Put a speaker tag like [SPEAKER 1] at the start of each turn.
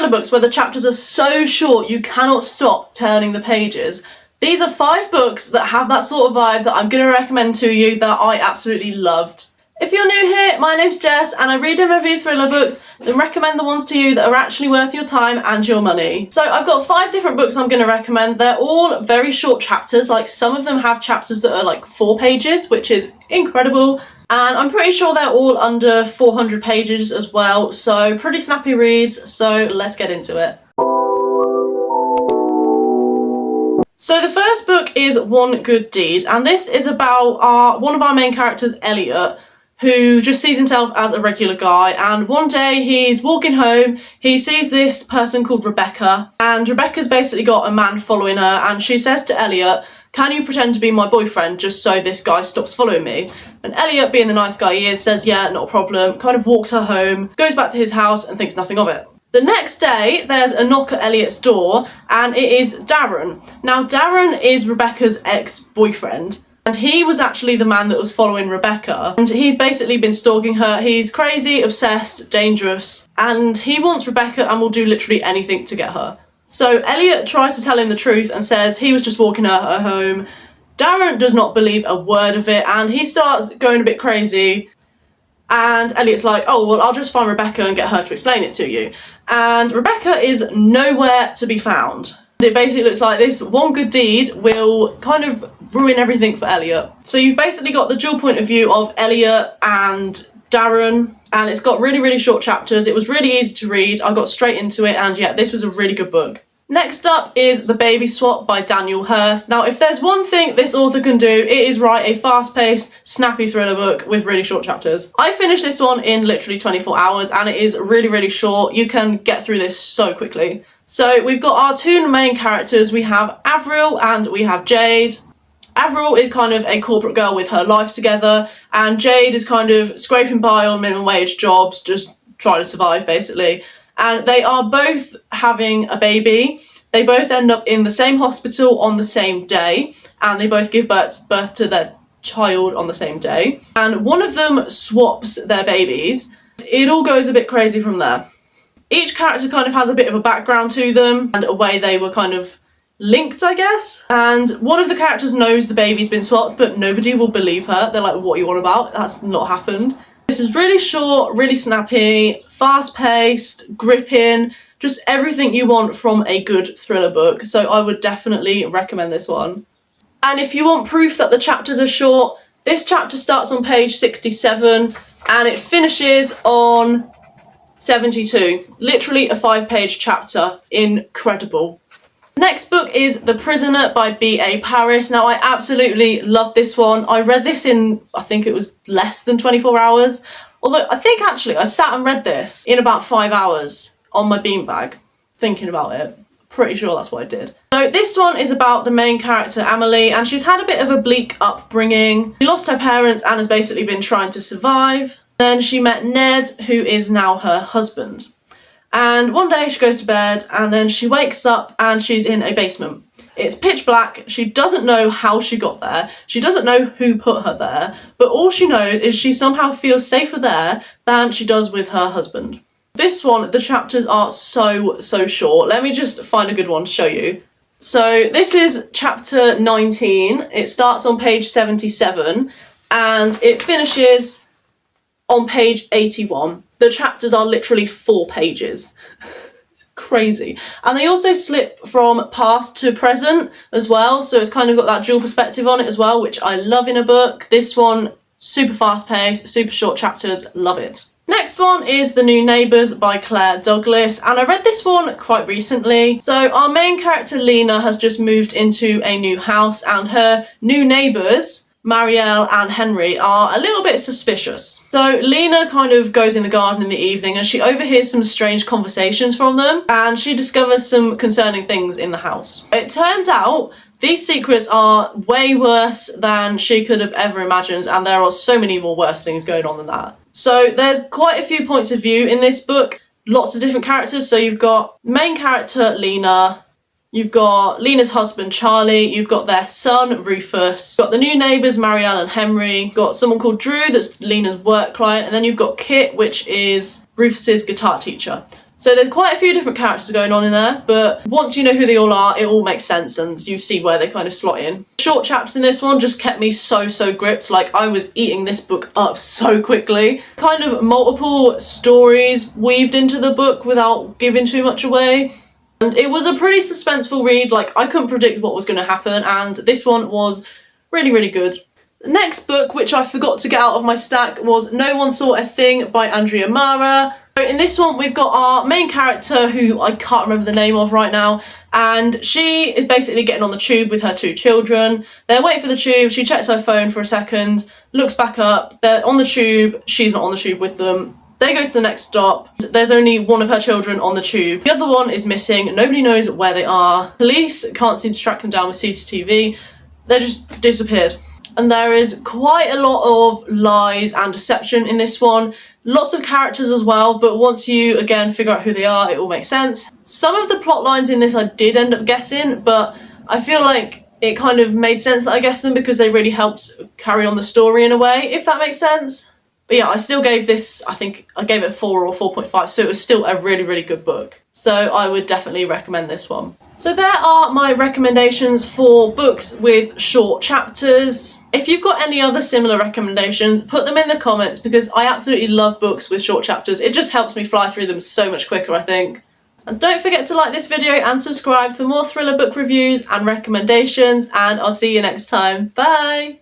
[SPEAKER 1] thriller books where the chapters are so short you cannot stop turning the pages. These are 5 books that have that sort of vibe that I'm going to recommend to you that I absolutely loved. If you're new here, my name's Jess and I read and review thriller books and recommend the ones to you that are actually worth your time and your money. So I've got 5 different books I'm going to recommend. They're all very short chapters, like some of them have chapters that are like 4 pages, which is incredible. And I'm pretty sure they're all under 400 pages as well, so pretty snappy reads, so let's get into it. So the first book is One Good Deed, and this is about one of our main characters, Elliot, who just sees himself as a regular guy, and one day he's walking home, he sees this person called Rebecca, and Rebecca's basically got a man following her, and she says to Elliot, "Can you pretend to be my boyfriend just so this guy stops following me?" And Elliot, being the nice guy he is, says yeah, not a problem, kind of walks her home, goes back to his house and thinks nothing of it. The next day, there's a knock at Elliot's door, and it is Darren. Now, Darren is Rebecca's ex-boyfriend, and he was actually the man that was following Rebecca, and he's basically been stalking her. He's crazy, obsessed, dangerous, and he wants Rebecca and will do literally anything to get her. So Elliot tries to tell him the truth and says he was just walking her home. Darren does not believe a word of it, and he starts going a bit crazy. And Elliot's like, oh, well, I'll just find Rebecca and get her to explain it to you. And Rebecca is nowhere to be found. It basically looks like this one good deed will kind of ruin everything for Elliot. So you've basically got the dual point of view of Elliot and Darren, and it's got really, really short chapters. It was really easy to read. I got straight into it, and yeah, this was a really good book. Next up is The Baby Swap by Daniel Hurst. Now, if there's one thing this author can do, it is write a fast-paced, snappy thriller book with really short chapters. I finished this one in literally 24 hours, and it is really, really short. You can get through this so quickly. So we've got our 2 main characters. We have Avril and we have Jade. Avril is kind of a corporate girl with her life together, and Jade is kind of scraping by on minimum wage jobs, just trying to survive basically. And they are both having a baby. They both end up in the same hospital on the same day, and they both give birth to their child on the same day. And one of them swaps their babies. It all goes a bit crazy from there. Each character kind of has a bit of a background to them and a way they were kind of linked, I guess. And one of the characters knows the baby's been swapped, but nobody will believe her. They're like, what are you on about? That's not happened. This is really short, really snappy, fast-paced, gripping, just everything you want from a good thriller book. So I would definitely recommend this one. And if you want proof that the chapters are short, this chapter starts on page 67 and it finishes on 72. Literally a 5-page chapter. Incredible. Next book is The Prisoner by B.A. Paris. Now, I absolutely love this one. I read this in, I think it was less than 24 hours. Although, I think actually I sat and read this in about 5 hours on my beanbag, thinking about it. Pretty sure that's what I did. So this one is about the main character, Amelie, and she's had a bit of a bleak upbringing. She lost her parents and has basically been trying to survive. Then she met Ned, who is now her husband. And one day she goes to bed and then she wakes up and she's in a basement. It's pitch black. She doesn't know how she got there. She doesn't know who put her there. But all she knows is she somehow feels safer there than she does with her husband. This one, the chapters are so short. Let me just find a good one to show you. So this is chapter 19. It starts on page 77 and it finishes on page 81. The chapters are literally 4 pages. It's crazy. And they also slip from past to present as well, so it's kind of got that dual perspective on it as well, which I love in a book. This one, super fast paced, super short chapters, love it. Next one is The New Neighbours by Claire Douglas, and I read this one quite recently. So our main character Lena has just moved into a new house and her new neighbours, Marielle and Henry, are a little bit suspicious. So Lena kind of goes in the garden in the evening and she overhears some strange conversations from them and she discovers some concerning things in the house. It turns out these secrets are way worse than she could have ever imagined, and there are so many more worse things going on than that. So there's quite a few points of view in this book, lots of different characters. So you've got main character Lena, you've got Lena's husband Charlie, you've got their son Rufus, you've got the new neighbours Marielle and Henry, you've got someone called Drew that's Lena's work client, and then you've got Kit, which is Rufus's guitar teacher. So there's quite a few different characters going on in there, but once you know who they all are, it all makes sense and you see where they kind of slot in. Short chapters in this one just kept me so gripped. Like, I was eating this book up so quickly. Kind of multiple stories weaved into the book without giving too much away. And it was a pretty suspenseful read. Like, I couldn't predict what was going to happen, and this one was really good. The next book, which I forgot to get out of my stack, was No One Saw a Thing by Andrea Mara. So in this one, we've got our main character, who I can't remember the name of right now, and she is basically getting on the tube with her 2 children. They're waiting for the tube, she checks her phone for a second, looks back up, they're on the tube, she's not on the tube with them. They go to the next stop, there's only one of her children on the tube. The other one is missing, nobody knows where they are. Police can't seem to track them down with CCTV, they're just disappeared. And there is quite a lot of lies and deception in this one. Lots of characters as well, but once you, again, figure out who they are, it all makes sense. Some of the plot lines in this I did end up guessing, but I feel like it kind of made sense that I guessed them because they really helped carry on the story in a way, if that makes sense. But yeah, I still gave this, I think I gave it a 4 or 4.5, so it was still a really good book. So I would definitely recommend this one. So there are my recommendations for books with short chapters. If you've got any other similar recommendations, put them in the comments because I absolutely love books with short chapters. It just helps me fly through them so much quicker, I think. And don't forget to like this video and subscribe for more thriller book reviews and recommendations, and I'll see you next time. Bye!